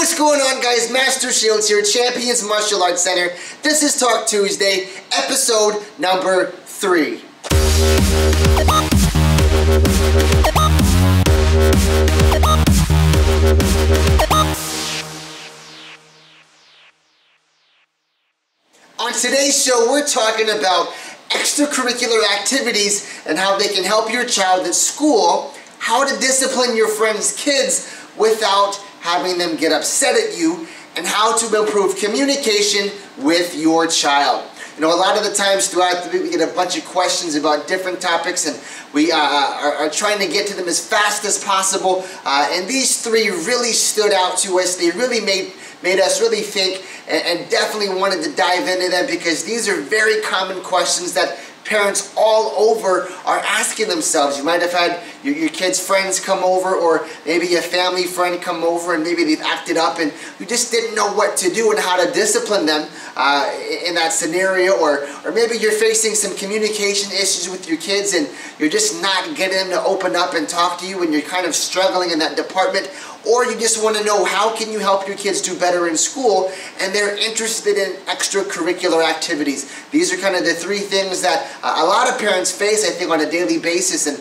what's going on, guys? Master Shields here, Champions Martial Arts Center. This is Talk Tuesday, episode number 3. On today's show, we're talking about extracurricular activities and how they can help your child at school, how to discipline your friends' kids without having them get upset at you, and how to improve communication with your child. You know, a lot of the times throughout the week we get a bunch of questions about different topics, and we are trying to get to them as fast as possible. And these 3 really stood out to us. They really made us really think and definitely wanted to dive into them, because these are very common questions that parents all over are asking themselves. You might have had your kids' friends come over, or maybe a family friend come over, and maybe they've acted up and you just didn't know what to do and how to discipline them in that scenario, or maybe you're facing some communication issues with your kids and you're just not getting them to open up and talk to you, and you're kind of struggling in that department. Or you just want to know how can you help your kids do better in school, and they're interested in extracurricular activities. These are kind of the 3 things that a lot of parents face, I think, on a daily basis, and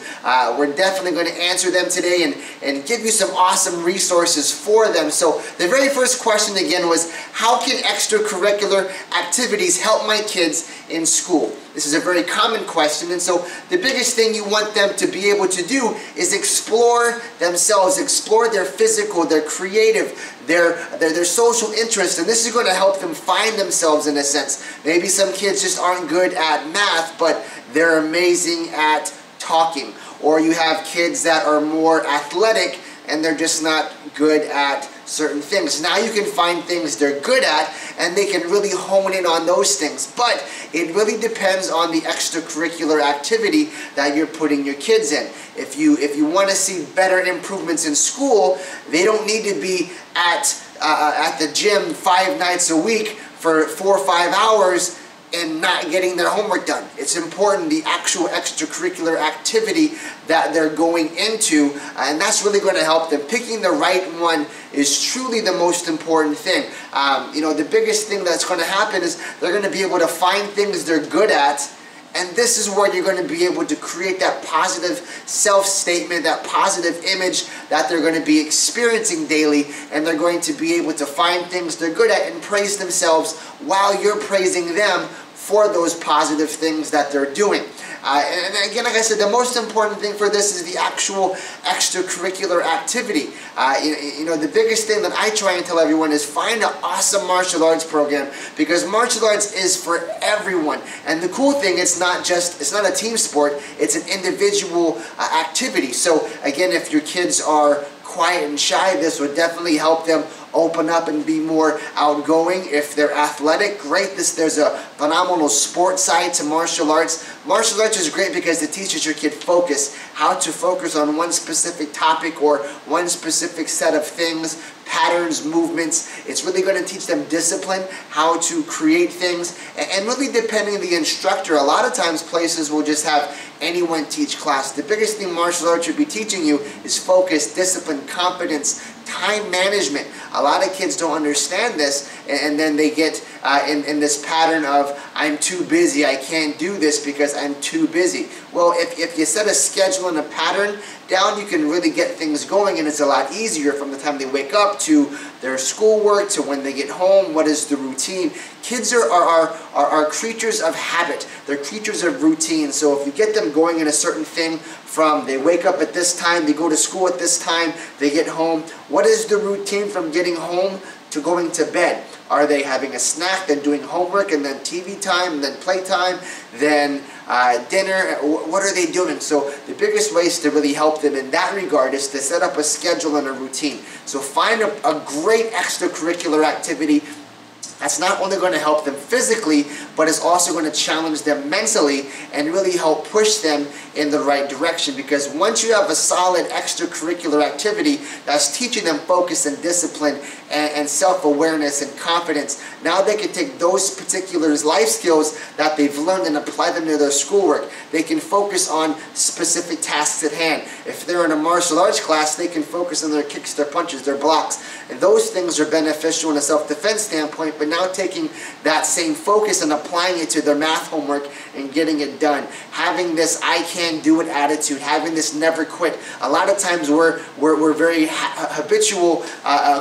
we're definitely going to answer them today and give you some awesome resources for them. So the very first question again was, how can extracurricular activities help my kids in school? This is a very common question, and so the biggest thing you want them to be able to do is explore themselves, explore their physical, their creative, their social interests, and this is going to help them find themselves in a sense. Maybe some kids just aren't good at math, but they're amazing at talking. Or you have kids that are more athletic and they're just not good at certain things. Now you can find things they're good at and they can really hone in on those things. But it really depends on the extracurricular activity that you're putting your kids in. If you want to see better improvements in school, they don't need to be at the gym 5 nights a week for 4 or 5 hours and not getting their homework done. It's important, the actual extracurricular activity that they're going into, and that's really going to help them. Picking the right one is truly the most important thing. You know, the biggest thing that's going to happen is they're going to be able to find things they're good at, and this is where you're going to be able to create that positive self-statement, that positive image that they're going to be experiencing daily, and they're going to be able to find things they're good at and praise themselves while you're praising them for those positive things that they're doing. And again, like I said, the most important thing for this is the actual extracurricular activity. You know, the biggest thing that I try and tell everyone is find an awesome martial arts program, because martial arts is for everyone. And the cool thing, it's not a team sport, it's an individual activity. So again, if your kids are quiet and shy, this would definitely help them open up and be more outgoing. If they're athletic, great. There's a phenomenal sports side to martial arts. Martial arts is great because it teaches your kid focus, how to focus on one specific topic or one specific set of things, patterns, movements. It's really going to teach them discipline, how to create things, and really depending on the instructor, a lot of times places will just have anyone teach class. The biggest thing martial arts should be teaching you is focus, discipline, confidence, time management. A lot of kids don't understand this, and then they get in this pattern of, I'm too busy, I can't do this because I'm too busy. Well, if you set a schedule and a pattern down, you can really get things going, and it's a lot easier from the time they wake up to their schoolwork to when they get home. What is the routine? Kids are creatures of habit. They're creatures of routine. So if you get them going in a certain thing, from they wake up at this time, they go to school at this time, they get home. What is the routine from getting home to going to bed? Are they having a snack, then doing homework, and then TV time, and then playtime, then dinner? What are they doing? So the biggest ways to really help them in that regard is to set up a schedule and a routine. So find a great extracurricular activity that's not only going to help them physically, but it's also going to challenge them mentally and really help push them in the right direction, because once you have a solid extracurricular activity that's teaching them focus and discipline and self-awareness and confidence, now they can take those particular life skills that they've learned and apply them to their schoolwork. They can focus on specific tasks at hand. If they're in a martial arts class, they can focus on their kicks, their punches, their blocks. And those things are beneficial in a self-defense standpoint, but now taking that same focus and applying it to their math homework and getting it done. Having this I can do it attitude, having this never quit. A lot of times we're very habitual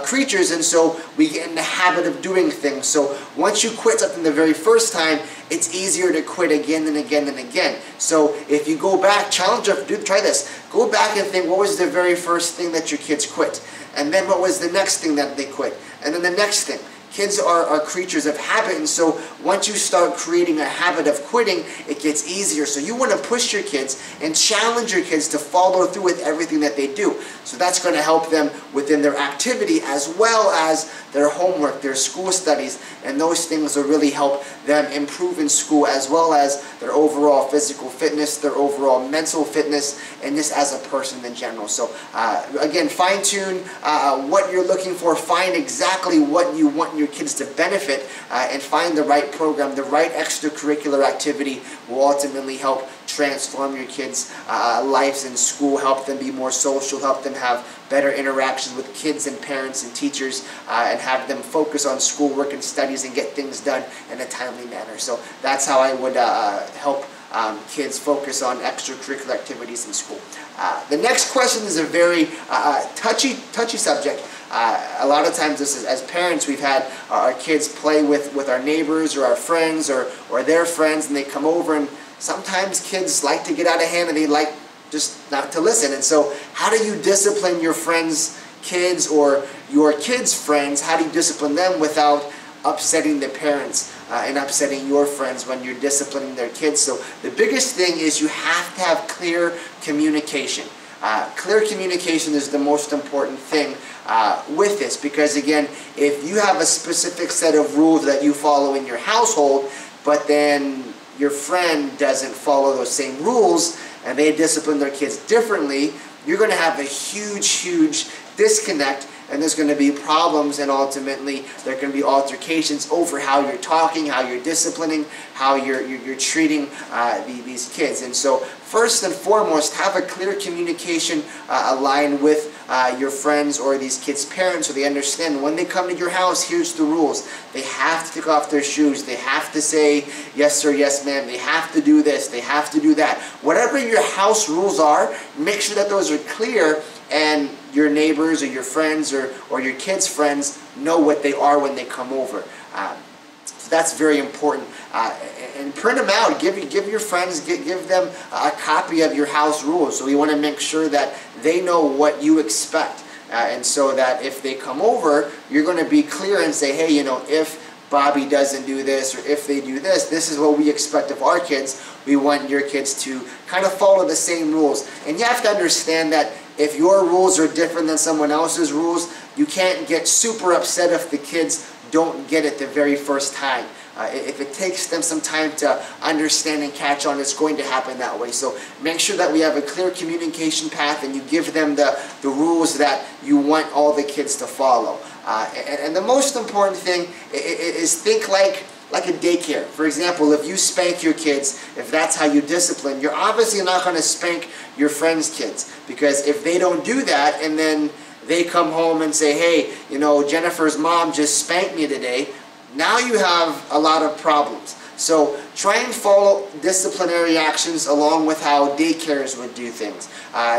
creatures, and so we get in the habit of doing things. So once you quit something the very first time, it's easier to quit again and again and again. So if you go back, challenge them, try this. Go back and think, what was the very first thing that your kids quit? And then what was the next thing that they quit? And then the next thing. Kids are creatures of habit, and so once you start creating a habit of quitting, it gets easier. So you want to push your kids and challenge your kids to follow through with everything that they do. So that's going to help them within their activity as well as their homework, their school studies, and those things will really help them improve in school, as well as their overall physical fitness, their overall mental fitness, and just as a person in general. So again, fine-tune what you're looking for, find exactly what you want your kids to benefit, and find the right program. The right extracurricular activity will ultimately help transform your kids' lives in school, help them be more social, help them have better interactions with kids and parents and teachers, and have them focus on schoolwork and studies and get things done in a timely manner. So that's how I would help kids focus on extracurricular activities in school. The next question is a very touchy subject. A lot of times, this is, as parents, we've had our kids play with our neighbors or our friends or their friends, and they come over, and sometimes kids like to get out of hand and they like just not to listen. And so how do you discipline your friends' kids or your kids' friends? How do you discipline them without upsetting the parents and upsetting your friends when you're disciplining their kids? So the biggest thing is you have to have clear communication. Clear communication is the most important thing with this, because again, if you have a specific set of rules that you follow in your household, but then your friend doesn't follow those same rules and they discipline their kids differently, you're going to have a huge disconnect, and there's going to be problems, and ultimately there can be altercations over how you're talking, how you're disciplining, how you're treating these kids. And so first and foremost, have a clear communication aligned with your friends or these kids' parents, so they understand when they come to your house, here's the rules. They have to take off their shoes. They have to say yes sir, yes ma'am. They have to do this. They have to do that. Whatever your house rules are, make sure that those are clear, and your neighbors or your friends or your kids' friends know what they are when they come over. So that's very important. And print them out. Give your friends, give them a copy of your house rules. So you want to make sure that they know what you expect. And so that if they come over, you're going to be clear and say, hey, you know, if Bobby doesn't do this, or if they do this, this is what we expect of our kids. We want your kids to kind of follow the same rules. And you have to understand that if your rules are different than someone else's rules, you can't get super upset if the kids don't get it the very first time. If it takes them some time to understand and catch on, it's going to happen that way. So make sure that we have a clear communication path, and you give them the rules that you want all the kids to follow. And the most important thing is think like a daycare. For example, if you spank your kids, if that's how you discipline, you're obviously not going to spank your friends' kids, because if they don't do that and then they come home and say, hey, you know, Jennifer's mom just spanked me today, now you have a lot of problems. So try and follow disciplinary actions along with how daycares would do things.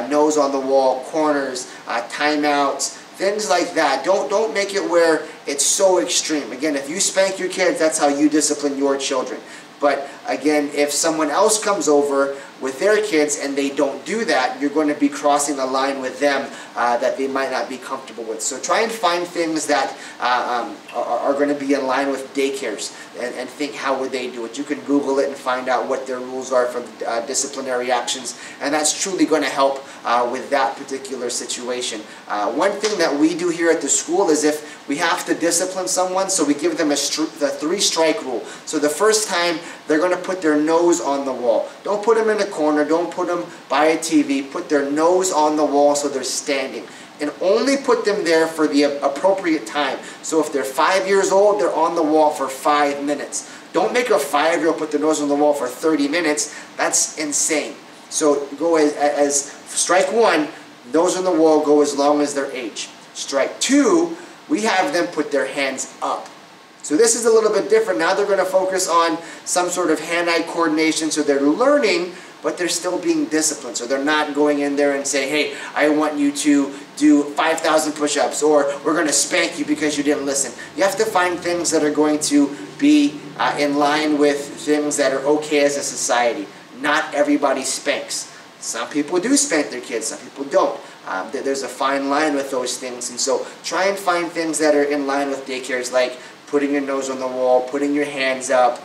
Nose on the wall, corners, timeouts, things like that. Don't make it where it's so extreme. Again, if you spank your kids, that's how you discipline your children. But again, if someone else comes over with their kids and they don't do that, you're going to be crossing a line with them that they might not be comfortable with. So try and find things that are going to be in line with daycares, and think, how would they do it? You can Google it and find out what their rules are for disciplinary actions, and that's truly going to help with that particular situation. One thing that we do here at the school is, if we have to discipline someone, so we give them the 3-strike rule. So the first time, they're going to put their nose on the wall. Don't put them in a corner. Don't put them by a TV. Put their nose on the wall so they're standing. And only put them there for the appropriate time. So if they're 5 years old, they're on the wall for 5 minutes. Don't make a 5-year-old put their nose on the wall for 30 minutes. That's insane. So go as strike 1, nose on the wall, go as long as their age. Strike 2, we have them put their hands up. So this is a little bit different. Now they're going to focus on some sort of hand-eye coordination. So they're learning, but they're still being disciplined. So they're not going in there and say, hey, I want you to do 5,000 push-ups, or we're going to spank you because you didn't listen. You have to find things that are going to be in line with things that are okay as a society. Not everybody spanks. Some people do spank their kids, some people don't. There's a fine line with those things, and so try and find things that are in line with daycares, like putting your nose on the wall, putting your hands up,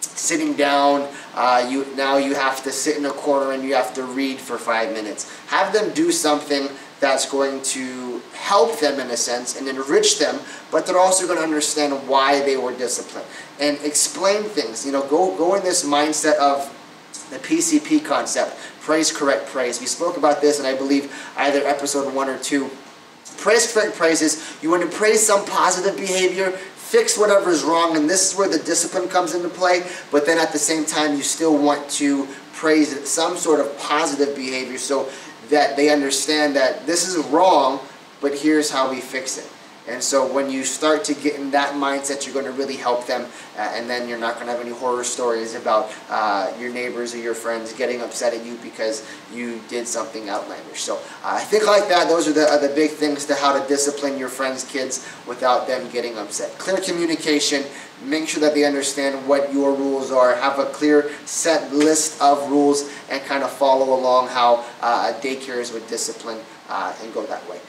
sitting down. Now you have to sit in a corner and you have to read for 5 minutes. Have them do something that's going to help them in a sense and enrich them, but they're also going to understand why they were disciplined. And explain things. You know, go in this mindset of the PCP concept. Praise, correct, praise. We spoke about this in, I believe, either episode 1 or 2. Praise, correct, praise is you want to praise some positive behavior, fix whatever is wrong, and this is where the discipline comes into play, but then at the same time you still want to praise some sort of positive behavior so that they understand that this is wrong, but here's how we fix it. And so when you start to get in that mindset, you're going to really help them, and then you're not going to have any horror stories about your neighbors or your friends getting upset at you because you did something outlandish. So I think like that, those are the big things to how to discipline your friends' kids without them getting upset. Clear communication. Make sure that they understand what your rules are. Have a clear set list of rules and kind of follow along how daycares would discipline and go that way.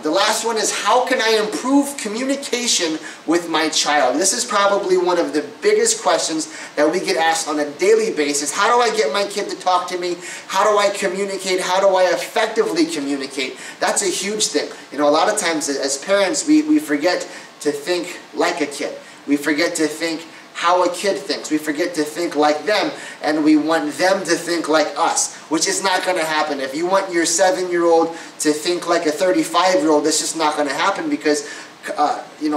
The last one is, how can I improve communication with my child? This is probably one of the biggest questions that we get asked on a daily basis. How do I get my kid to talk to me? How do I communicate? How do I effectively communicate? That's a huge thing. You know, a lot of times as parents, we forget to think like a kid. We forget to think how a kid thinks. We forget to think like them, and we want them to think like us, which is not going to happen. If you want your 7-year-old to think like a 35-year-old, that's just not going to happen because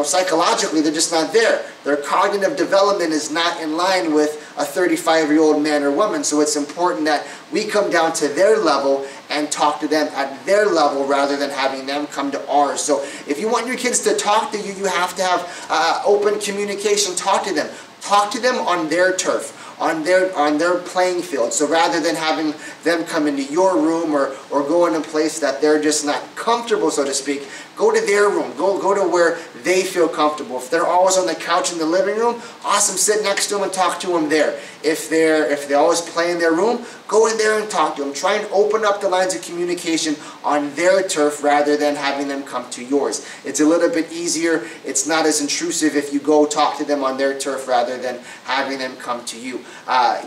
psychologically they're just not there. Their cognitive development is not in line with a 35-year-old man or woman, so it's important that we come down to their level and talk to them at their level rather than having them come to ours. So if you want your kids to talk to you, you have to have open communication. Talk to them. Talk to them on their turf, on their playing field. So rather than having them come into your room or go in a place that they're just not comfortable, so to speak, go to their room. Go to where they feel comfortable. If they're always on the couch in the living room, awesome, sit next to them and talk to them there. If they always play in their room, go in there and talk to them. Try and open up the lines of communication on their turf rather than having them come to yours. It's a little bit easier. It's not as intrusive if you go talk to them on their turf rather than having them come to you.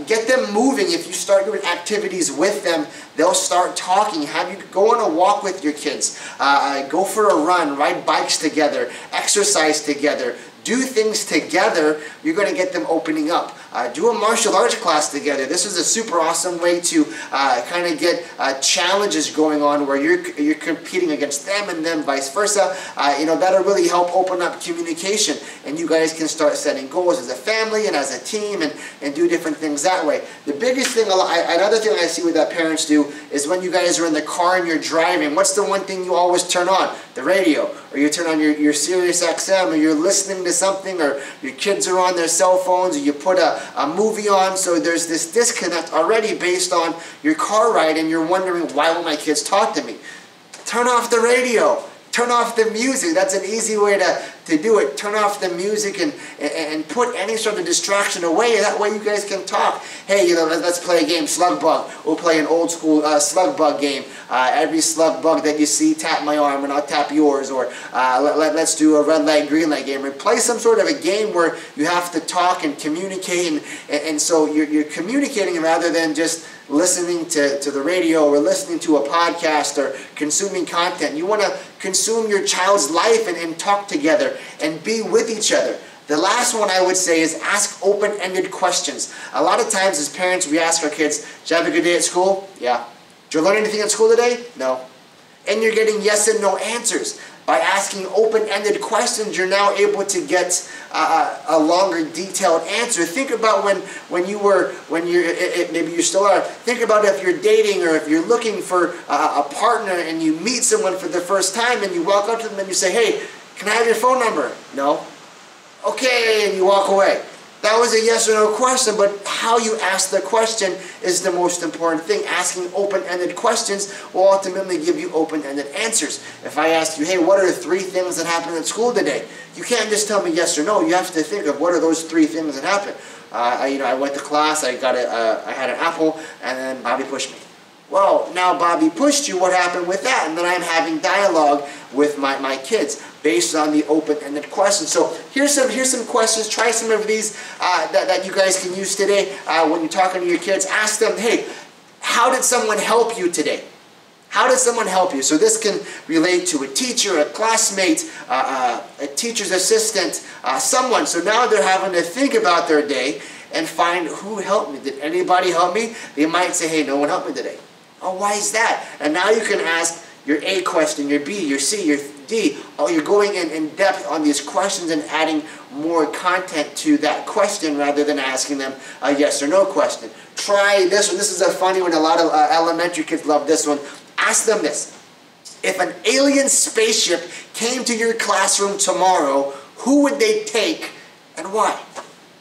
Get them moving. If you start doing activities with them, they'll start talking. Have you go on a walk with your kids. Go for a run. Ride bikes together. Exercise together. Do things together. You're going to get them opening up. Do a martial arts class together. This is a super awesome way to kind of get challenges going on where you're competing against them and them vice versa. That'll really help open up communication, and you guys can start setting goals as a family and as a team and do different things that way. The biggest thing, another thing I see with that parents do is when you guys are in the car and you're driving, what's the one thing you always turn on? The radio, or you turn on your Sirius XM, or you're listening to something, or your kids are on their cell phones, or you put a movie on. So there's this disconnect already based on your car ride, and you're wondering, why won't my kids talk to me? Turn off the radio. Turn off the music. That's an easy way to do it. Turn off the music and put any sort of distraction away. That way you guys can talk. Hey, let's play a game, Slug Bug. We'll play an old school Slug Bug game. Every slug bug that you see, tap my arm and I'll tap yours. Or let's do a red light, green light game. Or play some sort of a game where you have to talk and communicate. And so you're communicating rather than just listening to the radio or listening to a podcast or consuming content. You want to consume your child's life and talk together and be with each other. The last one I would say is ask open-ended questions. A lot of times as parents, we ask our kids, did you have a good day at school? Yeah. Did you learn anything at school today? No. And you're getting yes and no answers. By asking open-ended questions, you're now able to get a longer, detailed answer. Think about maybe you still are. Think about if you're dating or if you're looking for a partner and you meet someone for the first time and you walk up to them and you say, hey, can I have your phone number? No. Okay, and you walk away. That was a yes or no question, but how you ask the question is the most important thing. Asking open-ended questions will ultimately give you open-ended answers. If I ask you, hey, what are the 3 things that happened at school today? You can't just tell me yes or no. You have to think of what are those 3 things that happened. I went to class, I had an apple, and then Bobby pushed me. Well, now Bobby pushed you, what happened with that? And then I'm having dialogue with my kids based on the open-ended questions. So here's some questions. Try some of these that you guys can use today when you're talking to your kids. Ask them, hey, how did someone help you today? How did someone help you? So this can relate to a teacher, a classmate, a teacher's assistant, someone. So now they're having to think about their day and find who helped me. Did anybody help me? They might say, hey, no one helped me today. Oh, why is that? And now you can ask your A question, your B, your C, your D. Oh, you're going in depth on these questions and adding more content to that question rather than asking them a yes or no question. Try this one. This is a funny one. A lot of elementary kids love this one. Ask them this. If an alien spaceship came to your classroom tomorrow, who would they take and why?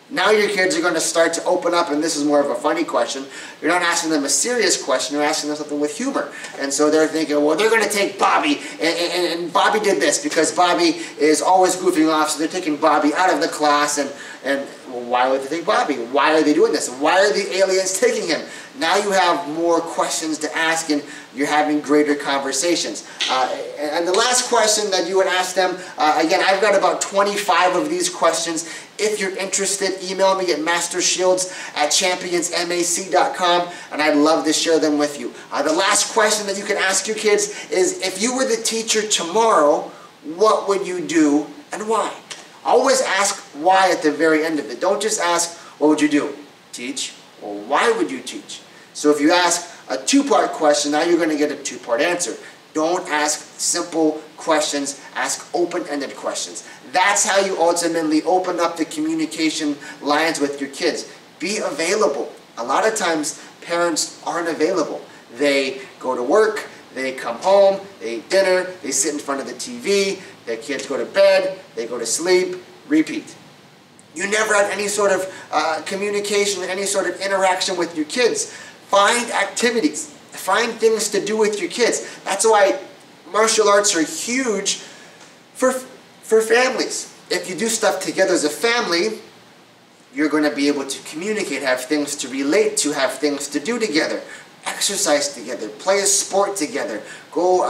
Now your kids are going to start to open up, and this is more of a funny question. You're not asking them a serious question, you're asking them something with humor. And so they're thinking, well, they're going to take Bobby, and Bobby did this because Bobby is always goofing off, so they're taking Bobby out of the class, and well, why would they take Bobby? Why are they doing this? Why are the aliens taking him? Now you have more questions to ask, and you're having greater conversations. And the last question that you would ask them, again, I've got about 25 of these questions. If you're interested, email me at mastershields@championsmac.com, and I'd love to share them with you. The last question that you can ask your kids is, if you were the teacher tomorrow, what would you do and why? Always ask why at the very end of it. Don't just ask, what would you do? Teach. Well, why would you teach? So if you ask a 2-part question, now you're going to get a 2-part answer. Don't ask simple questions, ask open-ended questions. That's how you ultimately open up the communication lines with your kids. Be available. A lot of times, parents aren't available. They go to work, they come home, they eat dinner, they sit in front of the TV, their kids go to bed, they go to sleep, repeat. You never had any sort of communication, any sort of interaction with your kids. Find activities. Find things to do with your kids. That's why martial arts are huge for families. If you do stuff together as a family, you're going to be able to communicate, have things to relate to, have things to do together. Exercise together, play a sport together, go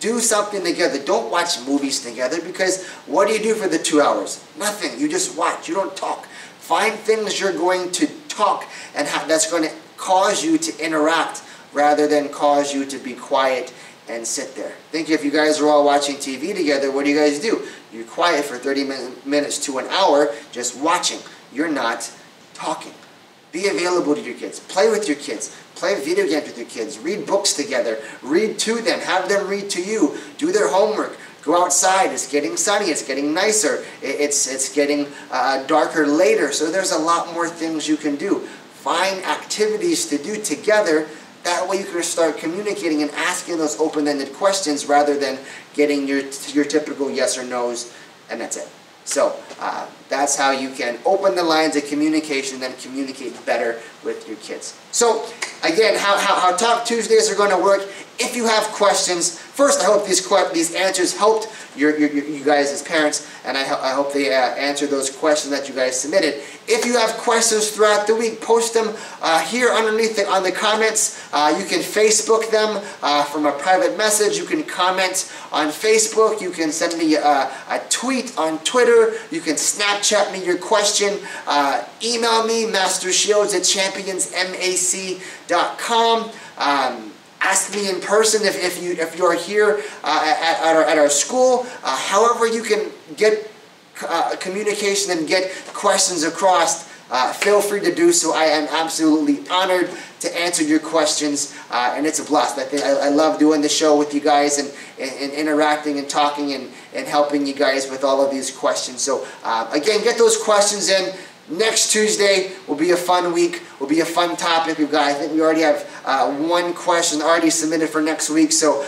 do something together. Don't watch movies together, because what do you do for the 2 hours? Nothing. You just watch. You don't talk. Find things you're going to talk and that's going to cause you to interact rather than cause you to be quiet and sit there. Think if you guys are all watching TV together, what do you guys do? You're quiet for 30 minutes to an hour just watching. You're not talking. Be available to your kids. Play with your kids. Play video games with your kids. Read books together. Read to them. Have them read to you. Do their homework. Go outside. It's getting sunny. It's getting nicer. It's getting darker later. So there's a lot more things you can do. Find activities to do together. That way you can start communicating and asking those open-ended questions rather than getting your typical yes or no's, and that's it. So that's how you can open the lines of communication and communicate better with your kids. So again, how Talk Tuesdays are going to work. If you have questions, first I hope these answers helped you guys as parents, and I hope they answered those questions that you guys submitted. If you have questions throughout the week, post them here underneath on the comments. You can Facebook them from a private message. You can comment on Facebook. You can send me a tweet on Twitter. You can Snapchat me your question. Email me, mastershields@championsmac.com. Ask me in person if you're here at our school. However you can get communication and get questions across, feel free to do so. I am absolutely honored to answer your questions, and it's a blast. I love doing the show with you guys and interacting and talking and helping you guys with all of these questions. So again, get those questions in. Next Tuesday will be a fun week, will be a fun topic. I think we already have one question already submitted for next week. So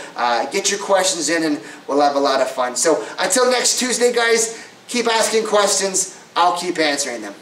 get your questions in and we'll have a lot of fun. So until next Tuesday, guys, keep asking questions. I'll keep answering them.